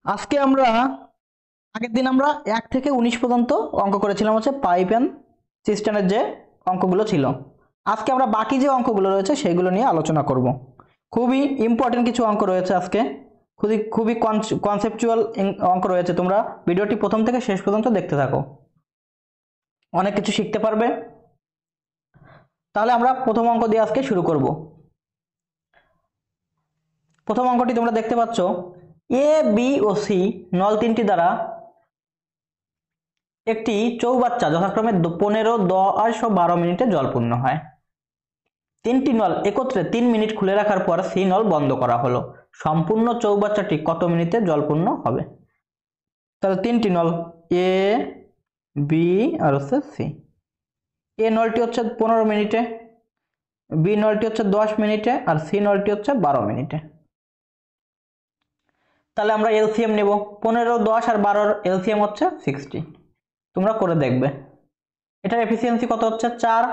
আজকে আমরা আগের দিন আমরা 1 থেকে 19 পর্যন্ত অঙ্ক করেছিলাম হচ্ছে পাইপ এন্ড সিস্টেমের যে অঙ্কগুলো ছিল। আজকে আমরা বাকি যে অঙ্কগুলো রয়েছে সেগুলো নিয়ে আলোচনা করব। খুবই ইম্পর্টেন্ট কিছু অঙ্ক রয়েছে আজকে, খুবই কনসেপচুয়াল অঙ্ক রয়েছে। তোমরা ভিডিওটি প্রথম থেকে শেষ পর্যন্ত দেখতে থাকো, অনেক কিছু শিখতে পারবে। তাহলে আমরা প্রথম অঙ্ক দিয়ে আজকে শুরু করব। প্রথম অঙ্কটি তোমরা দেখতে পাচ্ছ, এ বি ও সি নল তিনটি দ্বারা একটি চৌবাচ্চা যথাক্রমে 15, 10 ও 12 মিনিটে জলপূর্ণ হয়। তিনটি নল একত্রে 3 মিনিট খুলে রাখার পর সি নল বন্ধ করা হলো। সম্পূর্ণ চৌবাচ্চাটি কত মিনিটে জলপূর্ণ হবে? তাহলে তিনটি নল এ বি আর হচ্ছে সি। এ নলটি হচ্ছে 15 মিনিটে, বি নলটি হচ্ছে 10 মিনিটে আর সি নলটি হচ্ছে 12 মিনিটে। তাহলে আমরা এলসিএম নেব। 15, 10 আর 12 এলসিএম হচ্ছে 60। তোমরা করে দেখবে এটার এফিসিয়েন্সি কত হচ্ছে 4।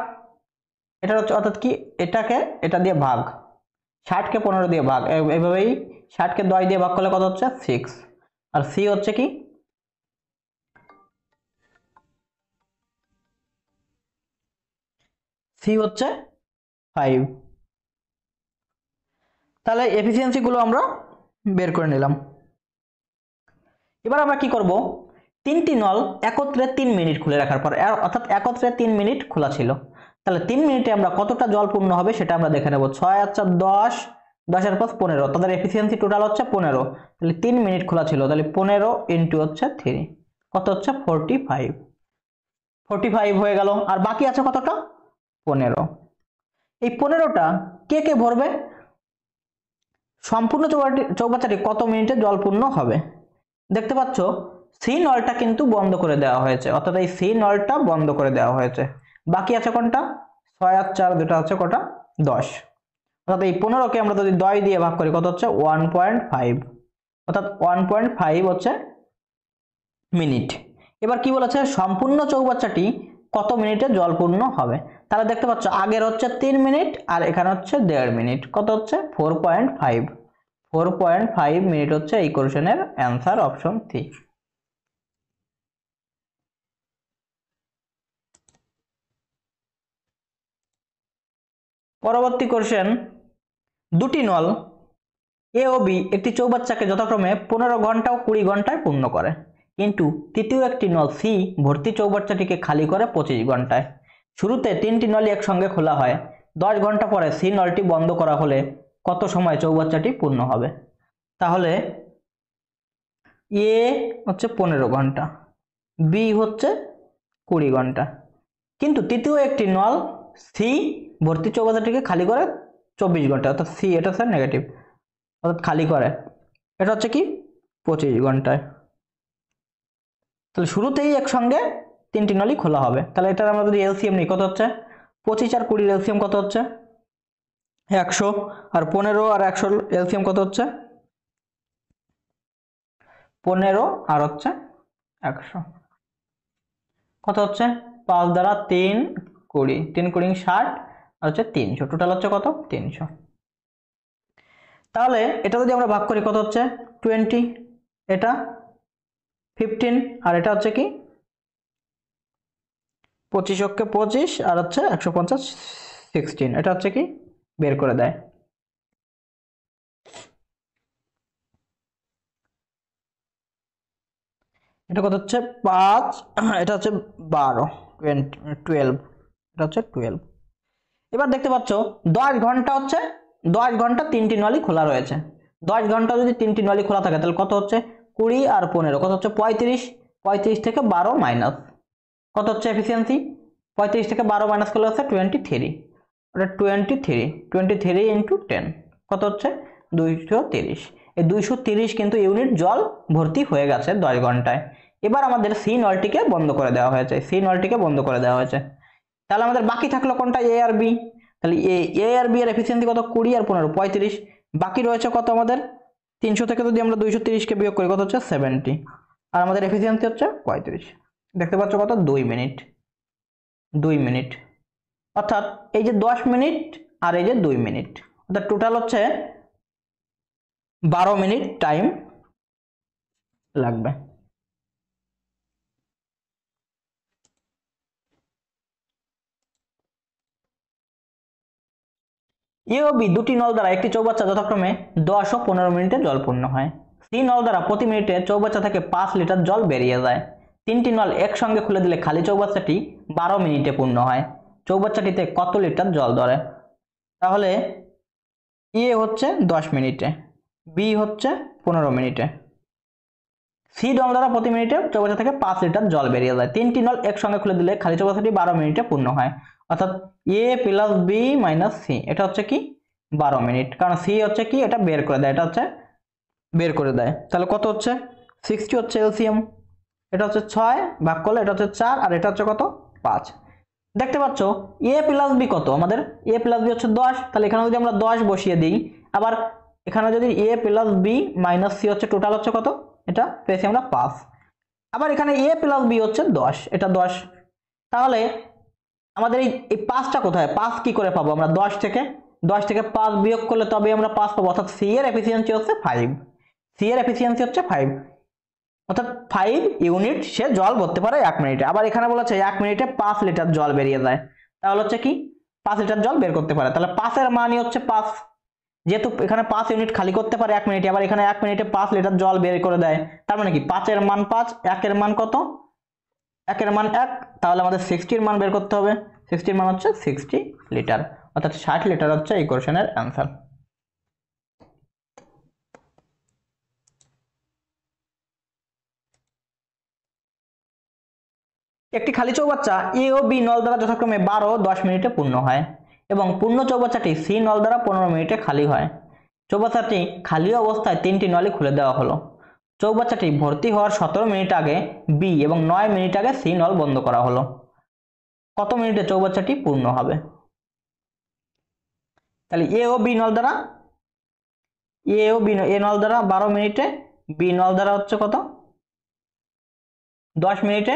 এটার হচ্ছে অর্থাৎ কি এটাকে এটা দিয়ে ভাগ, 60 কে 15 দিয়ে ভাগ, এইভাবেই 60 কে 10 দিয়ে ভাগ করলে কত হচ্ছে 6। আর সি হচ্ছে কি সি হচ্ছে 5। তাহলে এফিসিয়েন্সি গুলো আমরা বের করে নিলাম। এবার আমরা কি করব, তিনটি নল একত্রে 3 মিনিট খুলে রাখার পর, অর্থাৎ একত্রে 3 মিনিট খোলা ছিল, তাহলে 3 মিনিটে আমরা কতটা জল পূর্ণ হবে সেটা আমরা দেখে নেব। 6 আর 4 10, 10 এর 5 15, তাদের এফিসিয়েন্সি টোটাল হচ্ছে 15। তাহলে 3 মিনিট খোলা ছিল, তাহলে 15 ইনটু হচ্ছে 3 কত হচ্ছে 45 হয়ে গেল। আর বাকি আছে কতটা 15। এই 15টা কে কে ভরবে? সম্পূর্ণ চৌবাচ্চাটি কত মিনিটে জলপূর্ণ হবে? দেখতে পাচ্ছ সি নলটা কিন্তু বন্ধ করে দেওয়া হয়েছে, অর্থাৎ এই সি নলটা বন্ধ করে দেওয়া হয়েছে। বাকি আছে কোনটা 6 আর 4 দুটো আছে কটা 10, অর্থাৎ এই 15কে আমরা যদি 10 দিয়ে ভাগ করি কত হচ্ছে 1.5, অর্থাৎ 1.5 হচ্ছে মিনিট। এবার কি বলেছে সম্পূর্ণ চৌবাচ্চাটি কত মিনিটে জলপূর্ণ হবে? তাহলে দেখতে পাচ্ছ আগের হচ্ছে 3 মিনিট আর এখানে হচ্ছে 1.5 মিনিট, কত হচ্ছে 4.5 মিনিট হচ্ছে এই কোশ্চেনের অ্যান্সার, অপশন সি। পরবর্তী কোশ্চেন, দুটি নল এ ও বি একটি চৌবাচ্চাকে যথাক্রমে 15 ঘন্টা ও 20 ঘন্টায় পূর্ণ করে, কিন্তু তৃতীয় একটি নল সি ভর্তি চৌবাচ্চাটিকে খালি করে 25 ঘন্টায়। শুরুতে তিনটি নলই একসঙ্গে খোলা হয়। 10 ঘন্টা পরে সি নলটি বন্ধ করা হলে কত সময় চৌবাচ্চাটি পূর্ণ হবে? তাহলে এ হচ্ছে 15 ঘন্টা, বি হচ্ছে 20 ঘন্টা, কিন্তু তৃতীয় একটি নল সি ভর্তি চৌবাচ্চাটিকে খালি করে 24 ঘন্টা, অর্থাৎ সি এটা হচ্ছে নেগেটিভ, অর্থাৎ খালি করে এটা হচ্ছে কি 25 ঘন্টায়। তাহলে শুরুতেই একসঙ্গে তিনটি নলই খোলা হবে। তাহলে এটা আমরা যদি এলসিএম নিই কত হচ্ছে 25 আর 20 এলসিএম কত হচ্ছে 100, আর 15 আর 100 এলসিএম কত হচ্ছে 15 আর হচ্ছে 100 কত হচ্ছে 5 দ্বারা 3 20, 3 20 60 আর হচ্ছে 300, টোটাল হচ্ছে কত 300। তাহলে এটা যদি আমরা ভাগ করি কত হচ্ছে 20, এটা 15 আর এটা হচ্ছে কি 25 অক্ষে 25 আর হচ্ছে 150 16, এটা হচ্ছে কি বের করে দেয়। এটা কত হচ্ছে 5, এটা হচ্ছে 12, 12, এটা হচ্ছে 12। এবার দেখতে পাচ্ছ 10 ঘন্টা হচ্ছে 10 ঘন্টা তিনটি নলই খোলা রয়েছে। 10 ঘন্টা যদি তিনটি নলই খোলা থাকে তাহলে কত হচ্ছে 20 আর 15 কত হচ্ছে 35, 35 থেকে 12 মাইনাস কত হচ্ছে এফিসিয়েন্সি 35 থেকে 12 মাইনাস করলে হচ্ছে 23, ওটা 23 ইন্টু 10 কত হচ্ছে 230। এই 230 কিন্তু ইউনিট জল ভর্তি হয়ে গেছে 10 ঘন্টায়। এবার আমাদের সি নলটিকে বন্ধ করে দেওয়া হয়েছে, তাহলে আমাদের বাকি থাকলো কোনটা এ আর বি। তাহলে এ আর বি এর এফিসিয়েন্সি কত 20 আর 15 35, বাকি রয়েছে কত আমাদের 300 থেকে যদি আমরা 230 কে বিয়োগ করি কত হচ্ছে 70, আর আমাদের এফিসিয়েন্সি হচ্ছে 35। দেখতে পাচ্ছ কত 2 মিনিট, অর্থাৎ এই যে 10 মিনিট আর এই যে 2 মিনিট, অর্থাৎ টোটাল হচ্ছে 12 মিনিট টাইম লাগবে। এ ও বি দুটি নল দ্বারা একটি চৌবাচ্চা যথাক্রমে 10 ও 15 মিনিটে জল পূর্ণ হয়। সি নল দ্বারা প্রতি মিনিটে চৌবাচ্চা থেকে 5 লিটার জল বেরিয়ে যায়। তিনটি নল একসঙ্গে খুলে দিলে খালি চৌবাচ্চাটি 12 মিনিটে পূর্ণ হয়। চৌবাচ্চাটিতে কত লিটার জল ধরে? তাহলে এ হচ্ছে 10 মিনিটে, বি হচ্ছে 15 মিনিটে, সি নল দ্বারা প্রতি মিনিটে চৌবাচ্চা থেকে 5 লিটার জল বেরিয়ে যায়। তিনটি নল একসঙ্গে খুলে দিলে খালি চৌবাচ্চাটি 12 মিনিটে পূর্ণ হয়। অর্থাৎ এ প্লাস বি মাইনাস সি, এটা হচ্ছে কি 12 মিনিট, কারণ সি হচ্ছে কি এটা বের করে দেয়, এটা হচ্ছে বের করে দেয়। তাহলে কত হচ্ছে 60 হচ্ছে এলসিএম, এটা হচ্ছে 6 ভাগ করলে এটা হচ্ছে 4 আর এটা হচ্ছে কত 5। দেখতে পাচ্ছ এ প্লাস বি কত, আমাদের এ প্লাস বি হচ্ছে 10, তাহলে এখানে যদি আমরা 10 বসিয়ে দিই, আবার এখানে যদি এ প্লাস বি মাইনাস সি হচ্ছে টোটাল হচ্ছে কত, এটা পেয়েছি আমরা 5, আবার এখানে এ প্লাস বি হচ্ছে 10, এটা 10। তাহলে আমাদের এই 5টা কোথায়, 5 কি করে পাবো আমরা? 10 থেকে 5 বিয়োগ করলে তবে আমরা 5 পাবো, অর্থাৎ সি এর এফিসিয়েন্সি হচ্ছে 5, সি এর এফিসিয়েন্সি হচ্ছে 5, অর্থাৎ 5 ইউনিট সে জল ভরতে পারে 1 মিনিটে। আবার এখানে বলেছে 1 মিনিটে 5 লিটার জল বেরিয়ে যায়, তাহলে হচ্ছে কি 5 লিটার জল বের করতে পারে। তাহলে 5 এর মানই হচ্ছে 5, যেহেতু এখানে 5 ইউনিট খালি করতে পারে 1 মিনিটে, আবার এখানে 1 মিনিটে 5 লিটার জল বের করে দেয়, তার মানে কি 5 এর মান 5, 1 এর মান কত, 1 এর মান 1, তাহলে আমাদের 60 এর মান বের করতে হবে। 60 এর মান হচ্ছে 60 লিটার, অর্থাৎ 60 লিটার হচ্ছে এই কোশ্চেনের অ্যান্সার। একটি খালি চৌবাচ্চা এ ও বি নল দ্বারা যথাক্রমে 12 ও 10 মিনিটে পূর্ণ হয় এবং পূর্ণ চৌবাচ্চাটি সি নল দ্বারা 15 মিনিটে খালি হয়। চৌবাচ্চাটি খালি অবস্থায় 3টি নলই খুলে দেওয়া হলো। চৌবাচ্চাটি ভর্তি হওয়ার 17 মিনিট আগে বি এবং 9 মিনিট আগে সি নল বন্ধ করা হলো। কত মিনিটে চৌবাচ্চাটি পূর্ণ হবে? তাহলে এ ও বি নল দ্বারা, এ ও বি এ নল দ্বারা 12 মিনিটে, বি নল দ্বারা হচ্ছে কত 10 মিনিটে,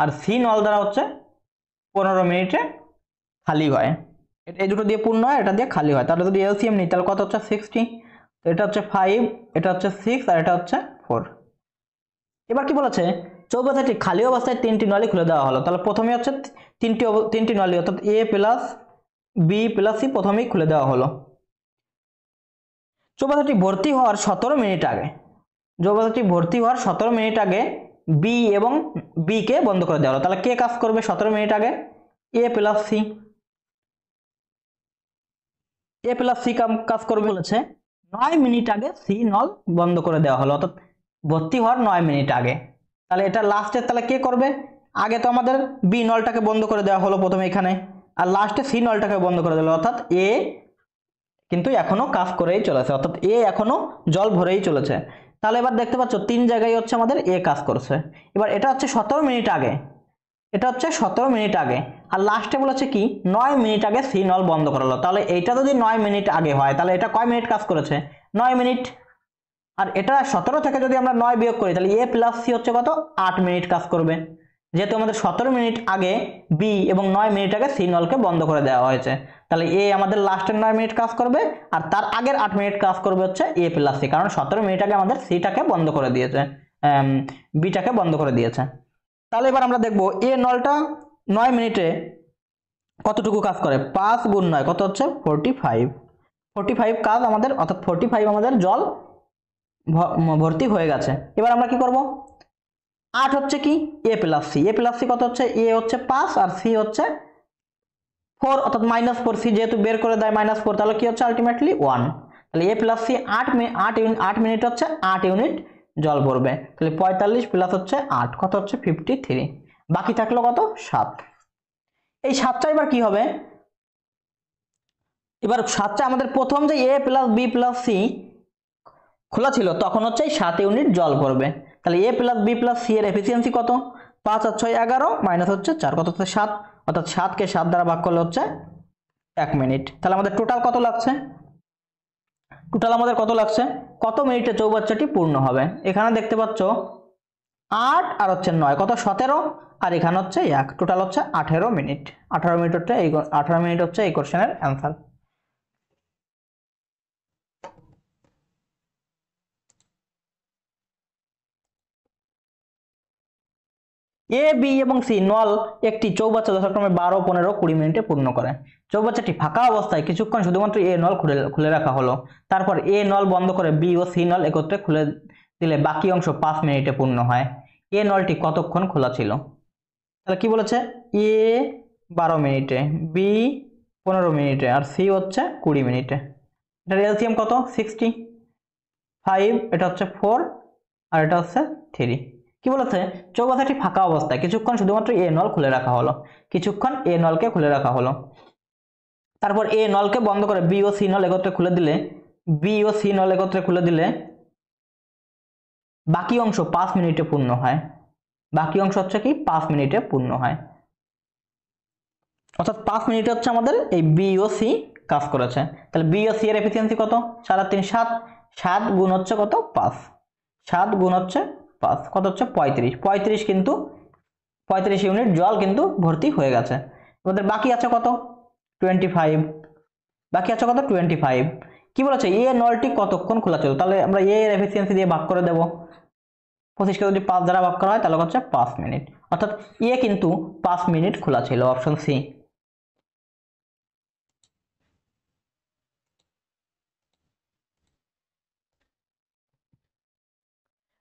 আর সি নল দ্বারা হচ্ছে 15 মিনিটে খালি হয়। এই দুটো দিয়ে পূর্ণ হয়, এটা দিয়ে খালি হয়। তাহলে যদি এলসিএম নিই তাহলে কত হচ্ছে 60, তো এটা হচ্ছে 5, এটা হচ্ছে 6 আর এটা হচ্ছে 4। এবার কি বলেছে, চৌবাচ্চাটি খালি অবস্থায় 3টি নলি খুলে দেওয়া হলো। তাহলে প্রথমে হচ্ছে তিনটি নলি, অর্থাৎ এ প্লাস বি প্লাস সি প্রথমেই খুলে দেওয়া হলো। চৌবাচ্চাটি ভর্তি হওয়ার 17 মিনিট আগে, চৌবাচ্চাটি ভর্তি হওয়ার 17 মিনিট আগে বি এবং বি কে বন্ধ করে দেওয়া হলো। তাহলে কে কাজ করবে 17 মিনিট আগে? এ প্লাস সি, এ প্লাস সি কাজ করবে। বলেছে 9 মিনিট আগে সি নল বন্ধ করে দেওয়া হলো, অর্থাৎ ভর্তি হওয়ার 9 মিনিট আগে। তাহলে এটা লাস্টে তাহলে কে করবে? আগে তো আমাদের বি নলটাকে বন্ধ করে দেওয়া হলো প্রথমে এখানে, আর লাস্টে সি নলটাকে বন্ধ করে দিল, অর্থাৎ এ কিন্তু এখনো কাজ করেই চলেছে, অর্থাৎ এ এখনো জল ভরেই চলেছে। তাহলে এবার দেখতে পাচ্ছ 3 জায়গায় হচ্ছে আমাদের এ কাজ করছে। এবার এটা হচ্ছে 17 মিনিট আগে, এটা হচ্ছে 17 মিনিট আগে, আর লাস্টে বলেছে কি 9 মিনিট আগে সি নল বন্ধ করালো। তাহলে এইটা যদি 9 মিনিট আগে হয় তাহলে এটা কয় মিনিট কাজ করেছে? 9 মিনিট। আর এটা 17 থেকে যদি আমরা 9 বিয়োগ করি তাহলে এ প্লাস সি হচ্ছে কত 8 মিনিট কাজ করবে, যেহেতু আমাদের 17 মিনিট আগে বি এবং 9 মিনিট আগে সি নলকে বন্ধ করে দেওয়া হয়েছে। তাহলে এ আমাদের লাস্টের 9 মিনিট কাজ করবে, আর তার আগের 8 মিনিট কাজ করবে হচ্ছে এ প্লাস সি, কারণ 17 মিনিট আগে আমাদের সিটাকে বন্ধ করে দিয়েছে, বিটাকে বন্ধ করে দিয়েছে। তাহলে এবার আমরা দেখবো এ নলটা 9 মিনিটে কতটুকু কাজ করে। 5 গুণ 9 কত হচ্ছে 45 কাজ আমাদের, অর্থাৎ 45 আমাদের জল ভর্তি হয়ে গেছে। এবার আমরা কি করব, 8 হচ্ছে কি এ প্লাস সি, এ প্লাস সি কত হচ্ছে, এ হচ্ছে 5 আর সি হচ্ছে 4, অর্থাৎ -4, সি যেহেতু বের করে দেয় -4, তাহলে কি হচ্ছে আলটিমেটলি 1। তাহলে এ প্লাস সি 8 মিনিট হচ্ছে 8 ইউনিট জল ভরবে। তাহলে 45 প্লাস হচ্ছে 8 কত হচ্ছে 53, বাকি থাকলো কত 7। এই 7টা এবার কি হবে, এবার 7টা আমাদের প্রথম যে এ প্লাস বি প্লাস সি খোলা ছিল তখন হচ্ছে 7 ইউনিট জল ভরবে। তাহলে এ প্লাস বি প্লাস সি এর এফিসিয়েন্সি কত, 5 আর 6 11 মাইনাস হচ্ছে 4 কত হচ্ছে 7, অর্থাৎ 7 কে 7 দ্বারা ভাগ করলে হচ্ছে 1 মিনিট। তাহলে আমাদের টোটাল কত লাগছে, টোটাল আমাদের কত লাগছে, কত মিনিটে চৌবাচ্চাটি পূর্ণ হবে? এখানে দেখতে পাচ্ছ 8 আর হচ্ছে 9 কত 17, আর এখানে হচ্ছে 1, টোটাল হচ্ছে 18 মিনিট। 18 মিনিট হচ্ছে এই কোশ্চেনের অ্যান্সার। এ বি এবং সি নল একটি চৌবাচ্চা যথাক্রমে 12, 15, 20 মিনিটে পূর্ণ করে। চৌবাচ্চাটি ফাঁকা অবস্থায় কিছুক্ষণ শুধুমাত্র এ নল খুলে রাখা হলো। তারপর এ নল বন্ধ করে বি ও সি নল একত্রে খুলে দিলে বাকি অংশ 5 মিনিটে পূর্ণ হয়। এ নলটি কতক্ষণ খোলা ছিল? তাহলে কি বলেছে, এ 12 মিনিটে, বি 15 মিনিটে, আর সি হচ্ছে 20 মিনিটে। এটার এলসিএম কত? 65, এটা হচ্ছে 4 আর এটা হচ্ছে 3। কি বলেছে, চৌবাচ্চাটি ফাঁকা অবস্থায় কিছুক্ষণ শুধুমাত্র এ নল খুলে রাখা হলো, কিছুক্ষণ এ নলকে খুলে রাখা হলো। তারপর এ নলকে বন্ধ করে বি ও সি নল একত্রে খুলে দিলে বাকি অংশ 5 মিনিটে পূর্ণ হয়। বাকি অংশ হচ্ছে কি 5 মিনিটে পূর্ণ হয়, অর্থাৎ 5 মিনিটে হচ্ছে আমাদের এই বি ও সি কাজ করেছে। তাহলে বি ও সি এর এফিসিয়েন্সি কত? 3.5, 7 গুণ হচ্ছে কত? 5, 7 গুণ হচ্ছে 5, কত হচ্ছে? 35 কিন্তু 35 ইউনিট জল কিন্তু ভর্তি হয়ে গেছে। আমাদের বাকি আছে কত? 25। বাকি আছে কত? 25। কি বলেছে, এ নলটি কতক্ষণ খোলা ছিল? তাহলে আমরা এ এর এফিসিয়েন্সি দিয়ে ভাগ করে দেব। 25কে যদি 5 দ্বারা ভাগ করা হয় তাহলে হচ্ছে 5 মিনিট, অর্থাৎ এ কিন্তু 5 মিনিট খোলা ছিল, অপশন সি।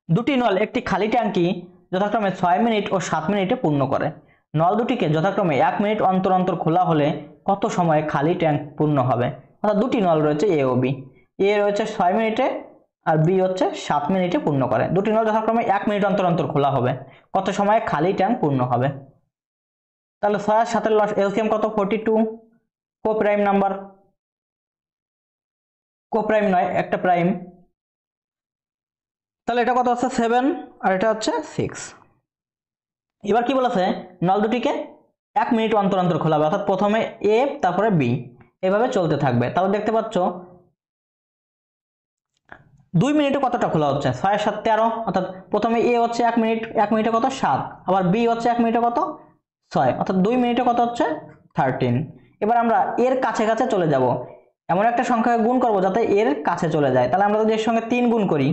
দুটি নল একটি খালি ট্যাঙ্কি যথাক্রমে 6 মিনিট ও 7 মিনিটে পূর্ণ করে। নল দুটিকে যথাক্রমে 1 মিনিট অন্তর অন্তর খোলা হলে কত সময়ে খালি ট্যাঙ্ক পূর্ণ হবে? অর্থাৎ দুটি নল রয়েছে এ ও বি, এ রয়েছে 6 মিনিটে আর বি হচ্ছে 7 মিনিটে পূর্ণ করে। দুটি নল যথাক্রমে 1 মিনিট অন্তর অন্তর খোলা হবে, কত সময়ে খালি ট্যাঙ্ক পূর্ণ হবে? তাহলে 6 আর 7 এর এলসিএম কত? 42। কো প্রাইম নাম্বার, কো প্রাইম নয়, একটা প্রাইম। তাহলে এটা কত হচ্ছে? 7 আর এটা হচ্ছে 6। এবার কি বলেছে, নল দুটিকে 1 মিনিট অন্তর অন্তর খোলা হবে, অর্থাৎ প্রথমে এ তারপরে বি, এভাবে চলতে থাকবে। তাহলে দেখতে পাচ্ছ 2 মিনিটে কতটা খোলা হচ্ছে? 6 আর 7 13, অর্থাৎ প্রথমে এ হচ্ছে 1 মিনিট, 1 মিনিটে কত? 7, আবার বি হচ্ছে 1 মিনিটে কত? 6, অর্থাৎ 2 মিনিটে কত হচ্ছে? 13। এবার আমরা এর কাছে কাছে চলে যাব, এমন একটা সংখ্যাকে গুণ করব যাতে এর কাছে চলে যায়। তাহলে আমরা যদি এর সঙ্গে 3 গুণ করি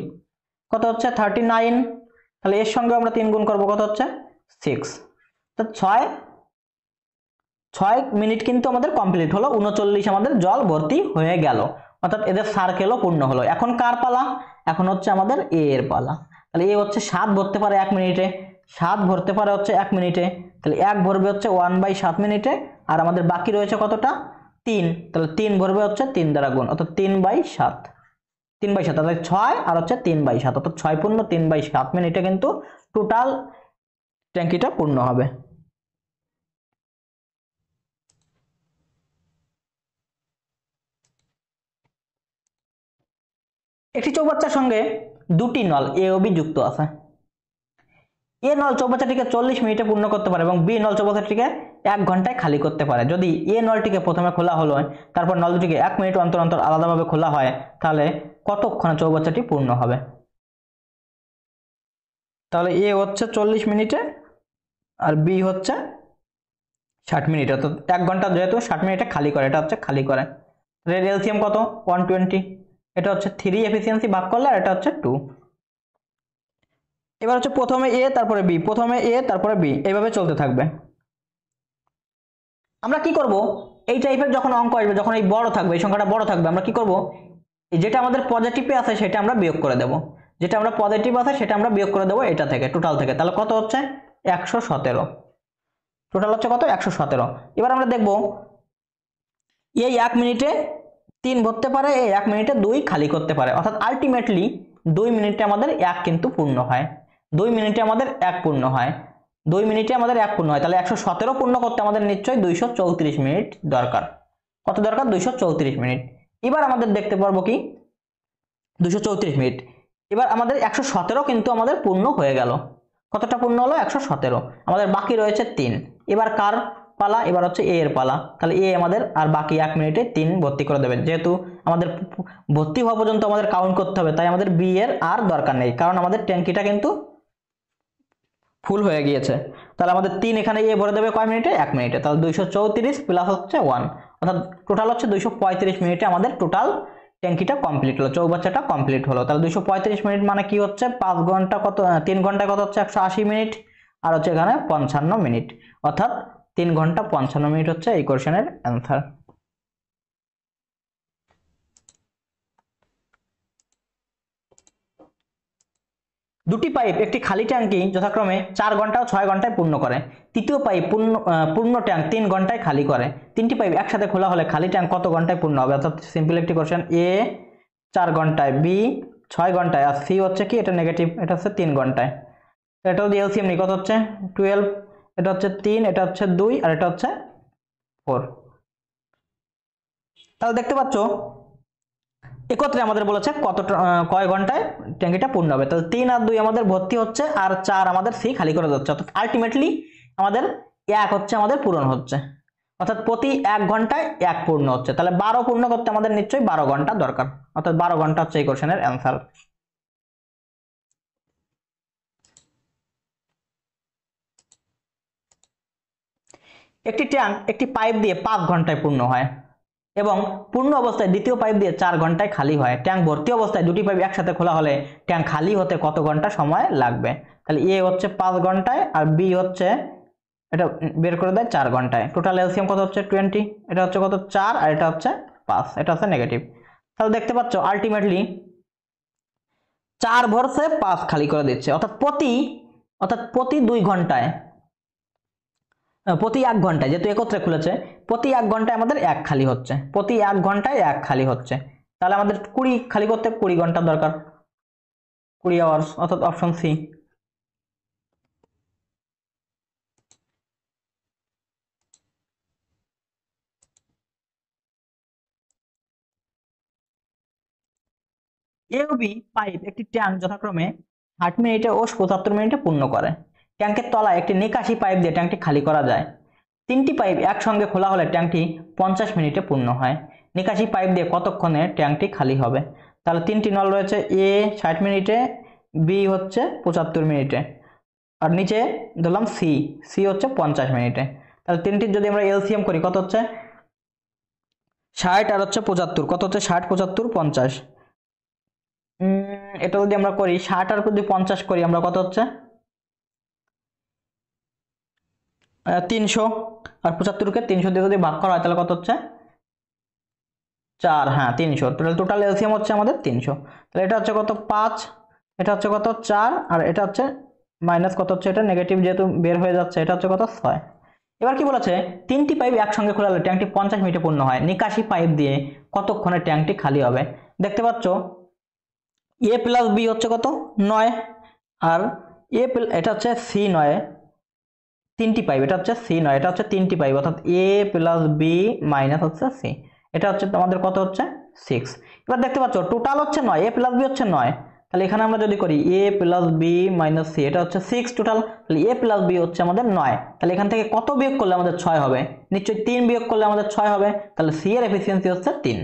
কত হচ্ছে? 39। তাহলে এর সঙ্গে আমরা 3 গুণ করব, কত হচ্ছে? 6। তো 6 মিনিট কিন্তু আমাদের কমপ্লিট হলো, 39 আমাদের জল ভর্তি হয়ে গেল, অর্থাৎ এদের সার্কেলও পূর্ণ হলো। এখন কার পালা? এখন হচ্ছে আমাদের এ এর পালা। তাহলে এ হচ্ছে 7 ভরতে পারে 1 মিনিটে, 7 ভরতে পারে হচ্ছে 1 মিনিটে, তাহলে 1 ভরবে হচ্ছে 1/7 মিনিটে, আর আমাদের বাকি রয়েছে কতটা? 3, তাহলে 3 ভরবে হচ্ছে 3 দ্বারা গুণ, অর্থাৎ 3/7, 3/7, তাহলে 6 আর হচ্ছে 3/7, অর্থাৎ 6 পূর্ণ 3/7 মিনিটে কিন্তু টোটাল ট্যাঙ্কিটা পূর্ণ হবে। একটি চৌবাচ্চার সঙ্গে দুটি নল এ ও বি যুক্ত আছে। এ নল চৌবাচ্চাটিকে 40 মিনিটে পূর্ণ করতে পারে এবং বি নল চৌবাচ্চাটিকে 1 ঘন্টায় খালি করতে পারে। যদি এ নলটিকে প্রথমে খোলা হলো, তারপর নল দুটিকে 1 মিনিট অন্তর অন্তর আলাদাভাবে খোলা হয়, তাহলে কতক্ষণে চৌবাচ্চাটি পূর্ণ হবে? তাহলে এ হচ্ছে 40 মিনিটে আর বি হচ্ছে 60 মিনিটে, অর্থাৎ 1 ঘন্টা যেহেতু 60 মিনিটে খালি করে, এটা হচ্ছে খালি করে। এলসিএম কত? 120। এটা হচ্ছে 3 এফিসিয়েন্সি ভাগ করলে, আর এটা হচ্ছে 2। এবার হচ্ছে প্রথমে এ তারপরে বি, প্রথমে এ তারপরে বি, এইভাবে চলতে থাকবে। আমরা কি করব, এই টাইপের যখন অঙ্ক আসবে, যখন এই বড় থাকবে, এই সংখ্যাটা বড় থাকবে, আমরা কি করব, যেটা আমাদের পজিটিভে আছে সেটা আমরা বিয়োগ করে দেব, যেটা আমরা পজিটিভ আছে সেটা আমরা বিয়োগ করে দেব এটা থেকে, টোটাল থেকে। তাহলে কত হচ্ছে? 117। টোটাল হচ্ছে কত? 117। এবার আমরা দেখব এই 1 মিনিটে 3 ভরতে পারে, এই 1 মিনিটে 2 খালি করতে পারে, অর্থাৎ আলটিমেটলি 2 মিনিটে আমাদের 1 কিন্তু পূর্ণ হয়, 2 মিনিটে আমাদের 1 পূর্ণ হয়, 2 মিনিটে আমাদের 1 পূর্ণ হয়। তাহলে 117 পূর্ণ করতে আমাদের নিশ্চয়ই 234 মিনিট দরকার। কত দরকার? 234 মিনিট। এবার আমাদের দেখতে পারবো কি 234 মিনিট। এবার আমাদের 117 কিন্তু আমাদের পূর্ণ হয়ে গেল। কতটা পূর্ণ হলো? 117। আমাদের বাকি রয়েছে 3। এবার কার পালা? এবার হচ্ছে এ এর পালা। তাহলে এ আমাদের আর বাকি 1 মিনিটে 3 ভর্তি করে দেবেন। যেহেতু আমাদের ভর্তি হওয়া পর্যন্ত আমাদের কাউন্ট করতে হবে, তাই আমাদের বি এর আর দরকার নেই, কারণ আমাদের ট্যাঙ্কিটা কিন্তু ফুল হয়ে গিয়েছে। তাহলে আমাদের 3 এখানে এ ভরে দেবে কয় মিনিটে? 1 মিনিটে। তাহলে 234 প্লাস হচ্ছে 1, অর্থাৎ টোটাল হচ্ছে 235 মিনিটে আমাদের টোটাল ট্যাঙ্কিটা কমপ্লিট হলো, চৌবাচ্চাটা কমপ্লিট হলো। তাহলে 235 মিনিট মানে কি হচ্ছে? 5 ঘন্টা কত? 3 ঘন্টায় কত হচ্ছে? 180 মিনিট। আর হচ্ছে এখানে 55 মিনিট, অর্থাৎ 3 ঘন্টা 55 মিনিট হচ্ছে এই কোশ্চেনের অ্যান্সার। দুটি পাইপ একটি খালি ট্যাঙ্কি যথাক্রমে 4 ঘন্টা ও 6 ঘন্টায় পূর্ণ করে। তৃতীয় পাইপ পূর্ণ ট্যাঙ্ক 3 ঘন্টায় খালি করে। তিনটি পাইপ একসাথে খোলা হলে খালি ট্যাঙ্ক কত ঘন্টায় পূর্ণ হবে? অর্থাৎ সিম্পল একটি কোশ্চেন। এ 4 ঘন্টায়, বি 6 ঘন্টায়, আর সি হচ্ছে কি, এটা নেগেটিভ, এটা হচ্ছে 3 ঘন্টায়। এটা যদি এলসিএম নিই কত হচ্ছে 12, এটা হচ্ছে 3, এটা হচ্ছে 2, আর এটা হচ্ছে 4। তাহলে দেখতে পাচ্ছ একত্রে আমাদের বলেছে কয় ঘন্টায় ট্যাঙ্কিটা পূর্ণ হবে। তাহলে 3 আর 2 আমাদের ভর্তি হচ্ছে, আর 4 আমাদের সি খালি করে যাচ্ছে, অর্থাৎ আলটিমেটলি আমাদের 1 হচ্ছে আমাদের পূরণ হচ্ছে, অর্থাৎ প্রতি 1 ঘন্টায় 1 পূর্ণ হচ্ছে। তাহলে 12 পূর্ণ করতে আমাদের নিশ্চয়ই 12 ঘন্টা দরকার, অর্থাৎ 12 ঘন্টা হচ্ছে এই কোশ্চেনের অ্যান্সার। একটি ট্যাঙ্ক একটি পাইপ দিয়ে 5 ঘন্টায় পূর্ণ হয় এবং পূর্ণ অবস্থায় দ্বিতীয় পাইপ দিয়ে 4 ঘন্টায় খালি হয়। ট্যাঙ্ক ভর্তি অবস্থায় দুটি পাইপ একসাথে খোলা হলে ট্যাঙ্ক খালি হতে কত ঘন্টা সময় লাগবে? তাহলে এ হচ্ছে 5 ঘন্টায়, আর বি হচ্ছে, এটা বের করে দেয় 4 ঘন্টায়। টোটাল এলসিএম কত হচ্ছে 20, এটা হচ্ছে কত 4, আর এটা হচ্ছে 5, এটা হচ্ছে নেগেটিভ। তাহলে দেখতে পাচ্ছ আলটিমেটলি 4 ভরসে 5 খালি করে দিচ্ছে, অর্থাৎ প্রতি 2 ঘন্টায়, প্রতি 1 ঘন্টায়, যেহেতু একত্রে খুলেছে, প্রতি 1 ঘন্টায় আমাদের 1 খালি হচ্ছে, প্রতি 1 ঘন্টায় 1 খালি হচ্ছে। তাহলে আমাদের 20 খালি করতে 20 ঘন্টা দরকার, 20 আওয়ার্স, অর্থাৎ অপশন সি। এ ও বি পাইপ একটি ট্যাঙ্ক যথাক্রমে 60 মিনিটে ও 75 মিনিটে পূর্ণ করে। ট্যাঙ্কের তলায় একটি নিকাশি পাইপ দিয়ে ট্যাঙ্কটি খালি করা যায়। 3টি পাইপ একসঙ্গে খোলা হলে ট্যাঙ্কটি 50 মিনিটে পূর্ণ হয়। নিকাশি পাইপ দিয়ে কতক্ষণে ট্যাঙ্কটি খালি হবে? তাহলে 3টি নল রয়েছে, এ 60 মিনিটে, বি হচ্ছে 75 মিনিটে, আর নিচে ধরলাম সি, সি হচ্ছে 50 মিনিটে। তাহলে 3টির যদি আমরা এলসিএম করি কত হচ্ছে 60 আর হচ্ছে 75, কত হচ্ছে 60 75 50। এটা যদি আমরা করি 60 আর যদি 50 করি আমরা কত হচ্ছে 300, আর 75কে 300 দিয়ে যদি ভাগ করা হয় তাহলে কত হচ্ছে 4, হ্যাঁ 300। টোটাল এলসিএম হচ্ছে আমাদের 300। তাহলে এটা হচ্ছে কত 5, এটা হচ্ছে কত 4, আর এটা হচ্ছে মাইনাস কত হচ্ছে, এটা নেগেটিভ যেহেতু বের হয়ে যাচ্ছে, এটা হচ্ছে কত 6। এবার কি বলেছে 3টি পাইপ একসঙ্গে খোলালে ট্যাঙ্কটি 50 মিনিটে পূর্ণ হয়। নিকাশি পাইপ দিয়ে কতক্ষণে ট্যাঙ্কটি খালি হবে? দেখতে পাচ্ছ এ প্লাস বি হচ্ছে কত 9, আর এটা হচ্ছে সি 9, 3টি পাইপ, এটা হচ্ছে সি 9, এটা হচ্ছে 3টি পাইপ, অর্থাৎ এ প্লাস বি মাইনাস হচ্ছে সি, এটা হচ্ছে আমাদের কত হচ্ছে 6। এবার দেখতে পাচ্ছ টোটাল হচ্ছে 9, এ প্লাস বি হচ্ছে 9, তাহলে এখানে আমরা যদি করি এ প্লাস বি মাইনাস সি, এটা হচ্ছে 6 টোটাল, তাহলে এ প্লাস বি হচ্ছে আমাদের 9। তাহলে এখান থেকে কত বিয়োগ করলে আমাদের 6 হবে? নিশ্চয়ই 3 বিয়োগ করলে আমাদের 6 হবে। তাহলে সি এর এফিসিয়েন্সি হচ্ছে 3,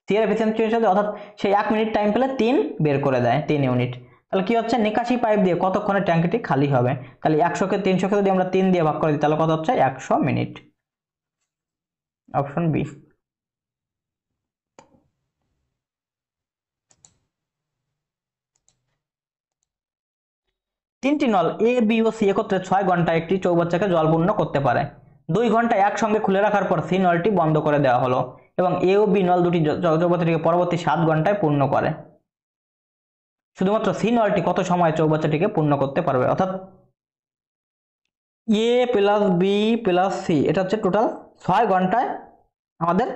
সি এর এফিসিয়েন্সি হিসেবে, অর্থাৎ সেই 1 মিনিট টাইম পেলে 3 বের করে দেয়, 3 ইউনিট। তাহলে কি হচ্ছে নিকাশি পাইপ দিয়ে কতক্ষণে ট্যাঙ্কিটি খালি হবে? তাহলে 100কে 300কে যদি আমরা 3 দিয়ে ভাগ করে দিই তাহলে কত হচ্ছে 100 মিনিট, অপশন বি। তিনটি নল এ বি ও সি একত্রে 6 ঘন্টায় একটি চৌবাচ্চাকে জল পূর্ণ করতে পারে। 2 ঘন্টা একসঙ্গে খুলে রাখার পর সি নলটি বন্ধ করে দেওয়া হলো এবং এ ও বি নল দুটি চৌবাচ্চাটিকে পরবর্তী 7 ঘন্টায় পূর্ণ করে। শুধুমাত্র সি নলটি কত সময় চৌবাচ্চাটিকে পূর্ণ করতে পারবে? অর্থাৎ এ প্লাস বি প্লাস সি, এটা হচ্ছে টোটাল 6 ঘন্টায় আমাদের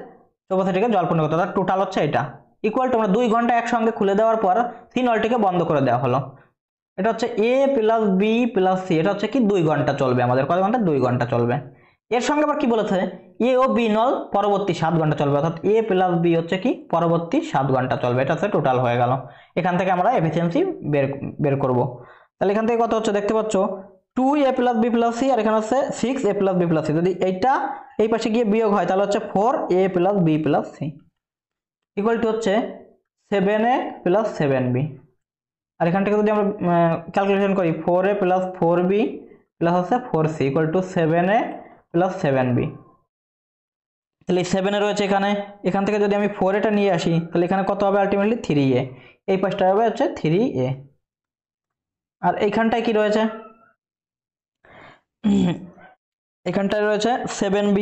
চৌবাচ্চাটিকে জল পূর্ণ করতে, অর্থাৎ টোটাল হচ্ছে এটা ইকুয়াল টু আমরা 2 ঘন্টা একসঙ্গে খুলে দেওয়ার পর সি নলটিকে বন্ধ করে দেওয়া হলো। এটা হচ্ছে এ প্লাস বি প্লাস সি, এটা হচ্ছে কি 2 ঘন্টা চলবে আমাদের, কত ঘন্টা 2 ঘন্টা চলবে। এর সঙ্গে আবার কি বলেছে এ ও বি নল পরবর্তী 7 ঘন্টা চলবে, অর্থাৎ এ প্লাস বি হচ্ছে কি পরবর্তী 7 ঘন্টা চলবে। এটা হচ্ছে টোটাল হয়ে গেল। এখান থেকে আমরা এফিসিয়েন্সি বের করব। তাহলে এখান থেকে কত হচ্ছে দেখতে পাচ্ছ 2a plus B plus C, আর এখানে হচ্ছে 6a plus B plus C. যদি এইটা এই পাশে গিয়ে বিয়োগ হয় তাহলে হচ্ছে 4a plus B plus C equal to হচ্ছে 7a প্লাস 7b। আর এখান থেকে যদি আমরা ক্যালকুলেশন করি 4a প্লাস 4b প্লাস হচ্ছে 4c equal to 7a plus 7b। তাহলে 7 এ রয়েছে এখানে, এখান থেকে যদি আমি 4 এটা নিয়ে আসি তাহলে এখানে কত হবে আলটিমেটলি 3a, এই পাশটা হবে হচ্ছে 3a। আর এইখানটায় কি রয়েছে এখানটায় রয়েছে 7b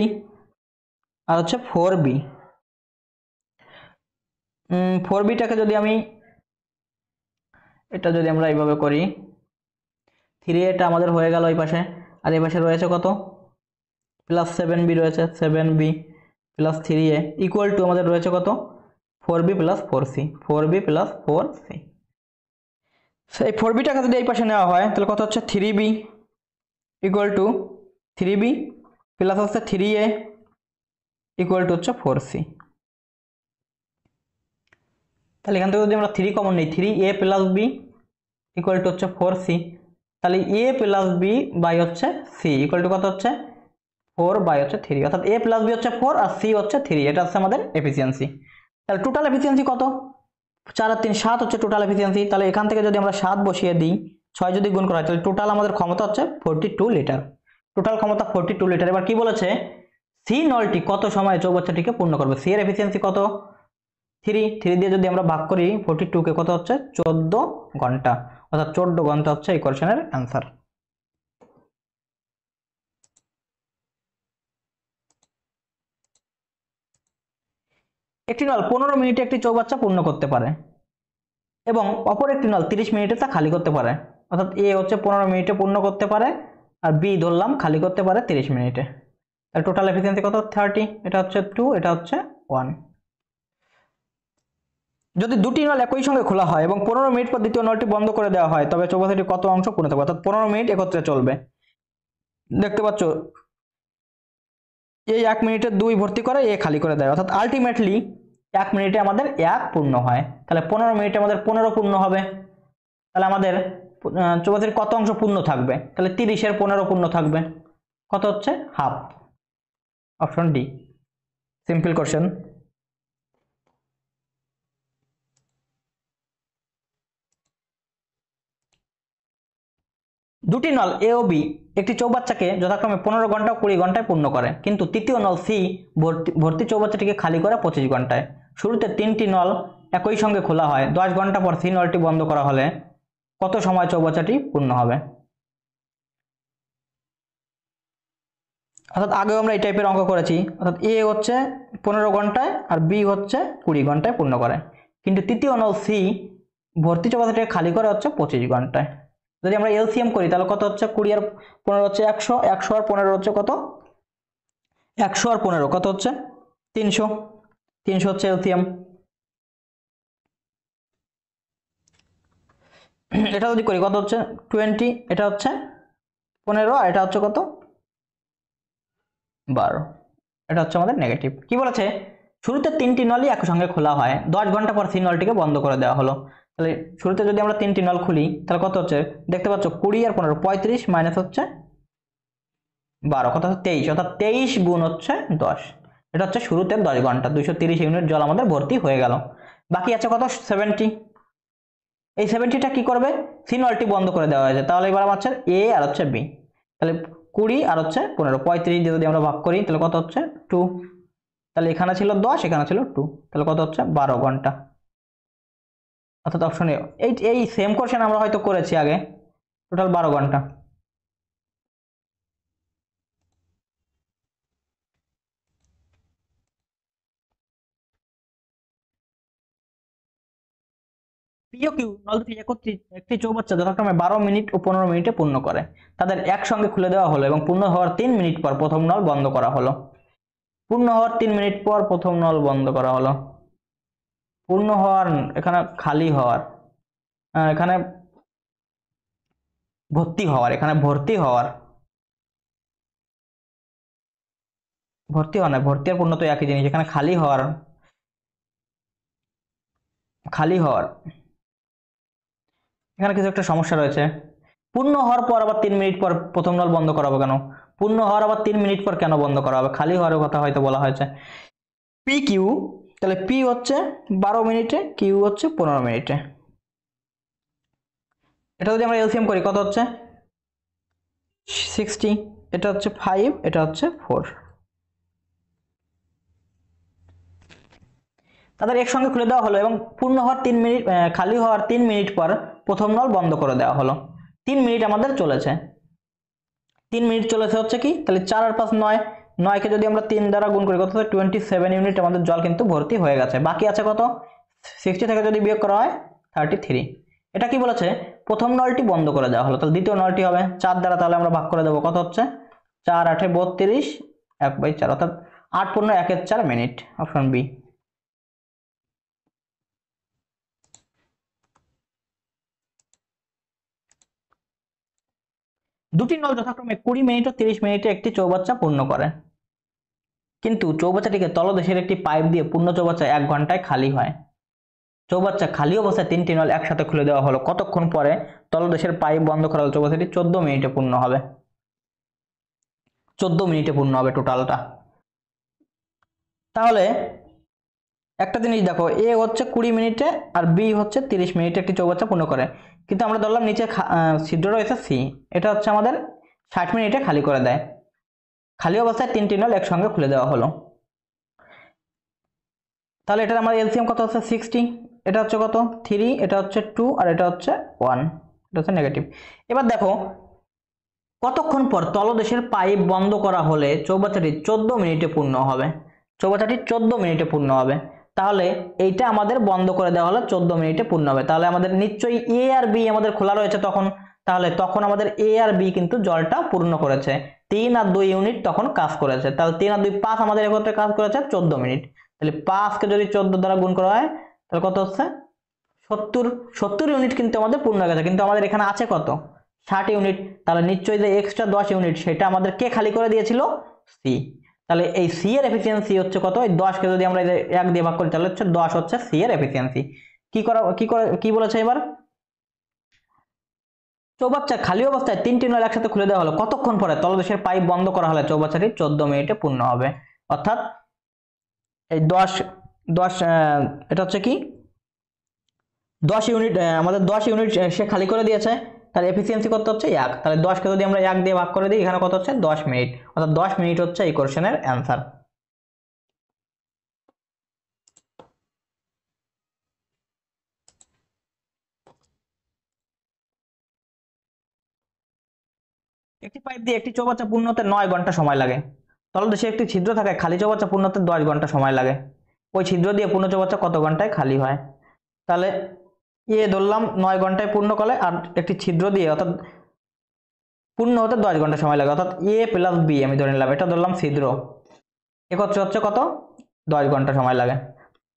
আর হচ্ছে 4b। 4bটাকে যদি আমি এটা যদি আমরা এইভাবে করি, 3a আমাদের হয়ে গেল এই পাশে, আর এই পাশে রয়েছে কত প্লাস 7b রয়েছে, 7b plus 3a equal to আমাদের রয়েছে কত 4b plus 4c, 4b plus 4c। এই 4bটাকে যদি এই পাশে নেওয়া হয় তাহলে কত হচ্ছে 3b equal to 3b plus হচ্ছে 3a ইকুয়াল টু হচ্ছে 4c। তাহলে এখান থেকে যদি আমরা 3 কমন নিই, 3a plus b equal to হচ্ছে 4c, তাহলে a প্লাস b বাই হচ্ছে c ইকুয়াল টু কত হচ্ছে 4 বাই হচ্ছে 3, অর্থাৎ a প্লাস b হচ্ছে 4 আর c হচ্ছে 3। এটা হচ্ছে আমাদের এফিসিয়েন্সি। তাহলে টোটাল এফিসিয়েন্সি কত 4 আর 3 7 হচ্ছে টোটাল এফিসিয়েন্সি। তাহলে এখান থেকে যদি আমরা 7 বসিয়ে দিই, 6 যদি গুণ করা হয় তাহলে টোটাল আমাদের ক্ষমতা হচ্ছে 42 লিটার। টোটাল ক্ষমতা 42 লিটার। এবার কি বলেছে সি নলটি কত সময় চৌবাচ্চাটিকে পূর্ণ করবে। সি এর এফিসিয়েন্সি কত 3 দিয়ে যদি আমরা ভাগ করি 42 কে কত হচ্ছে 14 ঘন্টা, অর্থাৎ 14 ঘন্টা হচ্ছে এই কোশ্চেনের অ্যান্সার। একটি নল 15 মিনিটে একটি চৌবাচ্চা পূর্ণ করতে পারে এবং অপর একটি নল 30 মিনিটে তা খালি করতে পারে। অর্থাৎ এ হচ্ছে 15 মিনিটে পূর্ণ করতে পারে আর বি ধরলাম খালি করতে পারে 30 মিনিটে। তাহলে টোটাল এফিসিয়েন্সি কত 30, এটা হচ্ছে 2, এটা হচ্ছে 1। যদি দুটি নল একই সঙ্গে খোলা হয় এবং 15 মিনিট পর দ্বিতীয় নলটি বন্ধ করে দেওয়া হয় তবে চৌবাচ্চাটি কত অংশ পূর্ণ থাকবে। অর্থাৎ 15 মিনিট একত্রে চলবে। দেখতে পাচ্ছ এই 1 মিনিটে 2 ভর্তি করে এ খালি করে দেয়, অর্থাৎ আলটিমেটলি 1 মিনিটে আমাদের 1 পূর্ণ হয়। তাহলে 15 মিনিটে আমাদের 15 পূর্ণ হবে। তাহলে আমাদের চৌবাচ্চাটির কত অংশ পূর্ণ থাকবে, তাহলে 30 এর 15 পূর্ণ থাকবে, কত হচ্ছে half. Option D, simple question. দুটি নল এ ও বি একটি চৌবাচ্চাকে যথাক্রমে 15 ঘন্টা ও 20 ঘন্টায় পূর্ণ করে, কিন্তু তৃতীয় নল সি ভর্তি চৌবাচ্চাটিকে খালি করে 25 ঘন্টায়। শুরুতে 3টি নল একই সঙ্গে খোলা হয়, 10 ঘন্টা পর সি নলটি বন্ধ করা হলে কত সময় চৌবাচ্চাটি পূর্ণ হবে। অর্থাৎ আগেও আমরা এই টাইপের অঙ্ক করেছি, অর্থাৎ এ হচ্ছে 15 ঘন্টায় আর বি হচ্ছে 20 ঘন্টায় পূর্ণ করে, কিন্তু তৃতীয় নল সি ভর্তি চৌবাচ্চাটিকে খালি করে হচ্ছে 25 ঘন্টায়। যদি আমরা এলসিএম করি তাহলে কত হচ্ছে 20 আর 15 হচ্ছে 100, 100 আর 15 হচ্ছে কত 100 আর 15 কত হচ্ছে 300, 300 হচ্ছে এলসিএম। এটা যদি করি কত হচ্ছে 20, এটা হচ্ছে 15 আর এটা হচ্ছে কত 12, এটা হচ্ছে আমাদের নেগেটিভ। কি বলেছে শুরুতে 3টি নলই একসঙ্গে খোলা হয়, 10 ঘন্টা পর সি নলটিকে বন্ধ করে দেওয়া হলো। তাহলে শুরুতে যদি আমরা 3টি নল খুলি তাহলে কত হচ্ছে দেখতে পাচ্ছ 20 আর 15, 35 মাইনাস হচ্ছে 12, কত হচ্ছে 23, অর্থাৎ 23 গুণ হচ্ছে 10। এটা হচ্ছে শুরুতে 10 ঘন্টা 230 ইউনিট জল আমাদের ভর্তি হয়ে গেল। বাকি আছে কত 70। এই 70টা কি করবে সি নলটি বন্ধ করে দেওয়া হয়েছে, তাহলে এবার আমার হচ্ছে এ আর হচ্ছে বি। তাহলে 20 আর হচ্ছে 15, 35 দিয়ে যদি আমরা ভাগ করি তাহলে কত হচ্ছে 2। তাহলে এখানে ছিল 10, এখানে ছিল 2, তাহলে কত হচ্ছে 12 ঘন্টা। অর্থাৎ অপশন এ। এই সেম কোশ্চেন আমরা হয়তো করেছি আগে, টোটাল 12 ঘন্টা। পি ও কিউ নল দুটি একত্রিত একটি চৌবাচ্চা যথাক্রমে 12 মিনিট ও 15 মিনিটে পূর্ণ করে। তাদের একসঙ্গে খুলে দেওয়া হলো এবং পূর্ণ হওয়ার 3 মিনিট পর প্রথম নল বন্ধ করা হলো। পূর্ণ হওয়ার 3 মিনিট পর প্রথম নল বন্ধ করা হলো। পূর্ণ হওয়ার এখানে খালি হওয়ার, এখানে ভর্তি হওয়ার, এখানে ভর্তি হওয়ার, ভর্তি হওয়া না, ভর্তি আর পূর্ণ তো একই জিনিস। এখানে খালি হওয়ার, খালি হওয়ার এখানে কিছু একটা সমস্যা রয়েছে। পূর্ণ হওয়ার পর আবার 3 মিনিট পর প্রথম নল বন্ধ করা হবে কেন, পূর্ণ হওয়ার আবার 3 মিনিট পর কেন বন্ধ করা হবে, খালি হওয়ার কথা হয়তো বলা হয়েছে। পি কিউ, তাহলে পি হচ্ছে 12 মিনিটে, কিউ হচ্ছে 15 মিনিটে। এটা যদি আমরা এলসিএম করি কত হচ্ছে 60, এটা হচ্ছে 5, এটা হচ্ছে 4। তাদের একসঙ্গে খুলে দেওয়া হলো এবং পূর্ণ হওয়ার 3 মিনিট খালি হওয়ার 3 মিনিট পর প্রথম নল বন্ধ করে দেওয়া হলো। 3 মিনিট আমাদের চলেছে। 3 মিনিট চলেছে হচ্ছে কি, তাহলে 4 আর 5 9, 9কে যদি আমরা 3 দ্বারা গুণ করি কত, 27 ইউনিট আমাদের জল কিন্তু ভর্তি হয়ে গেছে। বাকি আছে কত, 60 থেকে যদি বিয়োগ করা হয় 33। এটা কি বলেছে, প্রথম নলটি বন্ধ করে দেওয়া হলো, তাহলে দ্বিতীয় নলটি হবে 4 দ্বারা, তাহলে আমরা ভাগ করে দেবো, কত হচ্ছে 4 8 32, 1/4, অর্থাৎ 8 পূর্ণ 1/4 মিনিট, অপশন বি। দুটি নল যথাক্রমে 20 মিনিট ও 30 মিনিটে একটি চৌবাচ্চা পূর্ণ করে, কিন্তু চৌবাচ্চাটিকে তলদেশের একটি পাইপ দিয়ে পূর্ণ চৌবাচ্চা 1 ঘন্টায় খালি হয়। চৌবাচ্চা খালি অবস্থায় 3টি নল একসাথে খুলে দেওয়া হলো, কতক্ষণ পরে তলদেশের পাইপ বন্ধ করা হলো চৌবাচ্চাটি 14 মিনিটে পূর্ণ হবে। 14 মিনিটে পূর্ণ হবে টোটালটা। তাহলে একটা জিনিস দেখো, এ হচ্ছে 20 মিনিটে আর বি হচ্ছে 30 মিনিটে একটি চৌবাচ্চা পূর্ণ করে, কিন্তু আমরা ধরলাম নিচে ছিদ্র রয়েছে সি, এটা হচ্ছে আমাদের 60 মিনিটে খালি করে দেয়। খালি অবস্থায় 3টি নল একসঙ্গে খুলে দেওয়া হলো, তাহলে এটার আমার এলসিএম কত হচ্ছে 60, এটা হচ্ছে কত 3, এটা হচ্ছে 2 আর এটা হচ্ছে 1, এটা হচ্ছে নেগেটিভ। এবার দেখো কতক্ষণ পর তলদেশের পাইপ বন্ধ করা হলে চৌবাচ্চাটি 14 মিনিটে পূর্ণ হবে। চৌবাচ্চাটি 14 মিনিটে পূর্ণ হবে, তাহলে এইটা আমাদের বন্ধ করে দেওয়া হলো 14 মিনিটে পূর্ণ হবে, তাহলে আমাদের নিশ্চয়ই এ আর বি আমাদের খোলা রয়েছে তখন, তাহলে তখন আমাদের এ আর বি কিন্তু জলটা পূর্ণ করেছে, 3 আর 2 ইউনিট তখন কাজ করেছে, তাহলে 3 আর 2 5 আমাদের একত্রে কাজ করেছে 14 মিনিট, তাহলে 5কে যদি 14 দ্বারা গুণ করা হয় তাহলে কত হচ্ছে 70 ইউনিট কিন্তু আমাদের পূর্ণ হয়ে গেছে, কিন্তু আমাদের এখানে আছে কত 60 ইউনিট, তাহলে নিশ্চয়ই যে এক্সট্রা 10 ইউনিট সেটা আমাদের কে খালি করে দিয়েছিল, সি। তাহলে এই সি এর এফিসিয়েন্সি হচ্ছে কত, এই 10কে যদি আমরা 1 দিয়ে ভাগ করি তাহলে হচ্ছে 10 হচ্ছে সি এর এফিসিয়েন্সি। কি বলেছে এবার, চৌবাচ্চা খালি অবস্থায় 3টি নল একসাথে খুলে দেওয়া হলো, কতক্ষণ পরে তলদেশের পাইপ বন্ধ করা হলে চৌবাচ্চাটি 14 মিনিটে পূর্ণ হবে, অর্থাৎ এই 10 এটা হচ্ছে কি 10 ইউনিট, আমাদের 10 ইউনিট সে খালি করে দিয়েছে, তাহলে এফিসিয়েন্সি কত হচ্ছে 1, তাহলে 10কে যদি আমরা 1 দিয়ে ভাগ করে দিই এখানে কত হচ্ছে 10 মিনিট, অর্থাৎ 10 মিনিট হচ্ছে এই কোশ্চেনের অ্যান্সার। একটি পাইপ দিয়ে একটি চৌবাচ্চা পূর্ণ হতে 9 ঘন্টা সময় লাগে, তলদেশে একটি ছিদ্র থাকে খালি চৌবাচ্চা পূর্ণ হতে 10 ঘন্টা সময় লাগে, ওই ছিদ্র দিয়ে পূর্ণ চৌবাচ্চা কত ঘন্টায় খালি হয়, তাহলে এ ধরলাম 9 ঘন্টায় পূর্ণ করে, আর একটি ছিদ্র দিয়ে অর্থাৎ পূর্ণ হতে 10 ঘন্টা সময় লাগে, অর্থাৎ এ প্লাস বি আমি ধরে নিলাম, এটা ধরলাম ছিদ্র, একত্রে হচ্ছে কত 10 ঘন্টা সময় লাগে,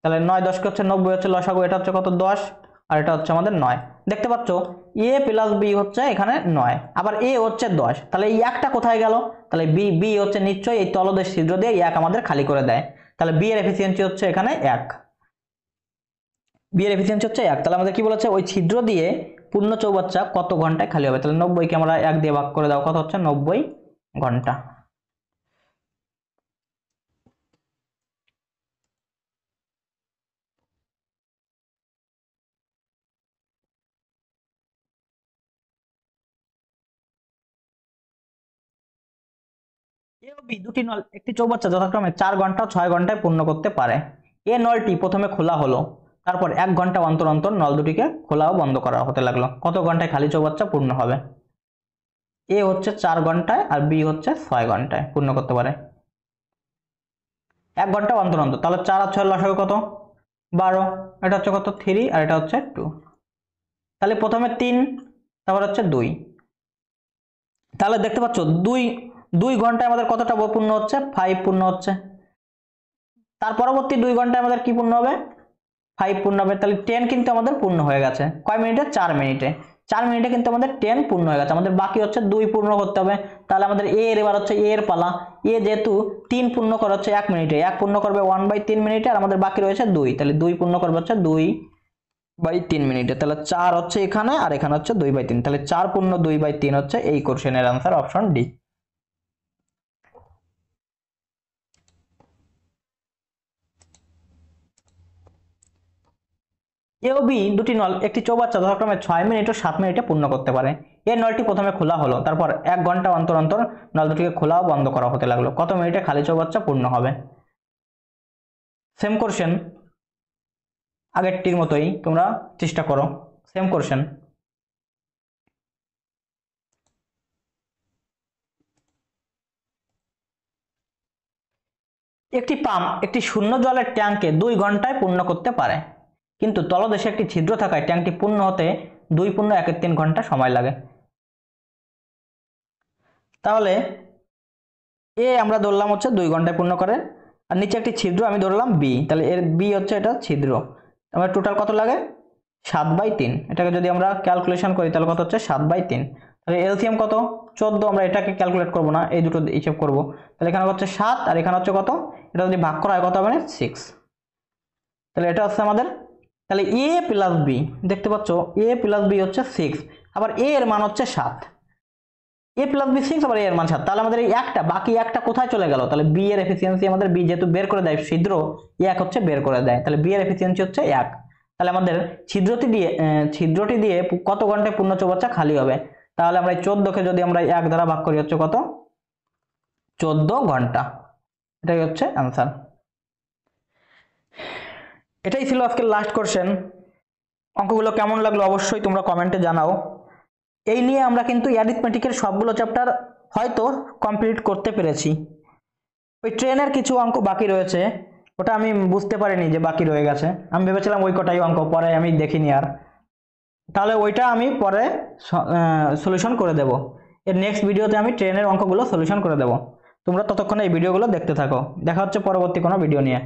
তাহলে 9 10 হচ্ছে 90 হচ্ছে লসাগু, এটা হচ্ছে কত 10 আর এটা হচ্ছে আমাদের 9, দেখতে পাচ্ছ এ প্লাস বি হচ্ছে এখানে 9, আবার এ হচ্ছে 10, তাহলে এই একটা কোথায় গেল, তাহলে বি হচ্ছে নিশ্চয়ই এই তলদেশ ছিদ্র দিয়ে 1 আমাদের খালি করে দেয়, তাহলে বি এর এফিসিয়েন্সি হচ্ছে এখানে 1, বি এর এফিসিয়েন্সি হচ্ছে 1, তাহলে আমাদের কি বলেছে ওই ছিদ্র দিয়ে পূর্ণ চৌবাচ্চা কত ঘন্টায় খালি হবে, তাহলে 90কে আমরা 1 দিয়ে ভাগ করে দাও, কত হচ্ছে 90 ঘন্টা। এ ও বি দুটি নল একটি চৌবাচ্চা যথাক্রমে 4 ঘন্টা ও 6 ঘন্টায় পূর্ণ করতে পারে। এ নলটি প্রথমে খোলা হলো, তারপর 1 ঘন্টা অন্তর অন্তর নল দুটিকে খোলা ও বন্ধ করা হতে লাগলো, কত ঘন্টায় খালি চৌবাচ্চা পূর্ণ হবে, এ হচ্ছে 4 ঘন্টায় আর বি হচ্ছে 6 ঘন্টায় পূর্ণ করতে পারে, 1 ঘন্টা অন্তর অন্তর, তাহলে 4 আর 6 লসাগু কত 12, এটা হচ্ছে কত 3 আর এটা হচ্ছে 2, তাহলে প্রথমে 3 তারপর হচ্ছে 2, তাহলে দেখতে পাচ্ছ 2 ঘন্টায় আমাদের কতটা পূর্ণ হচ্ছে 5 পূর্ণ হচ্ছে, তার পরবর্তী 2 ঘন্টায় আমাদের কি পূর্ণ হবে 5 পূর্ণ হবে, তাহলে 10 কিন্তু আমাদের পূর্ণ হয়ে গেছে, কয় মিনিটে 4 মিনিটে, 4 মিনিটে কিন্তু আমাদের 10 পূর্ণ হয়ে গেছে, আমাদের বাকি হচ্ছে 2 পূর্ণ করতে হবে, তাহলে আমাদের এ এর এবার হচ্ছে এ এর পালা, এ যেহেতু 3 পূর্ণ করে হচ্ছে 1 মিনিটে, 1 পূর্ণ করবে 1/3 মিনিটে, আর আমাদের বাকি রয়েছে 2, তাহলে 2 পূর্ণ করবে হচ্ছে 2/3 মিনিটে, তাহলে 4 হচ্ছে এখানে আর এখানে হচ্ছে 2/3, তাহলে 4 পূর্ণ 2/3 হচ্ছে এই কোশ্চেনের आंसर অপশন ডি। এ ও বি দুটি নল একটি চৌবাচ্চা যথাক্রমে 6 মিনিট ও 7 মিনিটে পূর্ণ করতে পারে, এই নলটি প্রথমে খোলা হলো, তারপর 1 ঘন্টা অন্তর অন্তর নল দুটিকে খোলা ও বন্ধ করা হতে লাগলো, কত মিনিটে খালি চৌবাচ্চা পূর্ণ হবে, সেম কোশ্চেন আগেরটির মতোই তোমরা চেষ্টা করো, সেম কোশ্চেন। একটি পাম্প একটি শূন্য জলের ট্যাঙ্কে 2 ঘন্টায় পূর্ণ করতে পারে, কিন্তু তলদেশে একটি ছিদ্র থাকায় ট্যাঙ্কটি পূর্ণ হতে 2 পূর্ণ 1/3 ঘন্টা সময় লাগে। তাহলে এ আমরা ধরলাম হচ্ছে 2 ঘন্টায় পূর্ণ করে, আর নিচে একটি ছিদ্র আমি ধরলাম বি, তাহলে এর বি হচ্ছে এটা ছিদ্র। আমার টোটাল কত লাগে 7/3। এটাকে যদি আমরা ক্যালকুলেশন করি তাহলে কত হচ্ছে 7/3। তাহলে এলসিএম কত 14। আমরা এটাকে ক্যালকুলেট করব না, এই দুটো হিসাব করব। তাহলে এখানে হচ্ছে 7 আর এখানে হচ্ছে কত, এটা যদি ভাগ করা হয় কত হবে 6। তাহলে এটা হচ্ছে আমাদের, তাহলে এ প্লাস বি দেখতে পাচ্ছ, এ প্লাস বি হচ্ছে 6, আবার এ এর মান হচ্ছে 7। এ প্লাস বি 6, আবার এ এর মান 7। তাহলে আমাদের এই একটা বাকি একটা কোথায় চলে গেল, তাহলে বি এর এফিসিয়েন্সি আমাদের, বি যেহেতু বের করে দেয় ছিদ্র, 1 হচ্ছে বের করে দেয়, তাহলে বি এর এফিসিয়েন্সি হচ্ছে 1। তাহলে আমাদের ছিদ্রটি দিয়ে কত ঘন্টায় পূর্ণ চৌবাচ্চা খালি হবে, তাহলে আমরা এই 14কে যদি আমরা 1 দ্বারা ভাগ করি হচ্ছে কত 14 ঘন্টা। এটাই হচ্ছে অ্যান্সার। এটাই ছিল আজকের লাস্ট কোশ্চেন। অঙ্কগুলো কেমন লাগলো অবশ্যই তোমরা কমেন্টে জানাও। এই নিয়ে আমরা কিন্তু অ্যারিথমেটিকের সবগুলো চ্যাপ্টার হয়তো কমপ্লিট করতে পেরেছি। ওই ট্রেনের কিছু অঙ্ক বাকি রয়েছে, ওটা আমি বুঝতে পারিনি যে বাকি রয়ে গেছে, আমি ভেবেছিলাম ওই কটাই অঙ্ক, পরে আমি দেখিনি আর। তাহলে ওইটা আমি পরে সলিউশন করে দেব। এর নেক্সট ভিডিওতে আমি ট্রেনের অঙ্কগুলো সলিউশন করে দেব। তোমরা ততক্ষণে এই ভিডিওগুলো দেখতে থাকো। দেখা হচ্ছে পরবর্তী কোনো ভিডিও নিয়ে।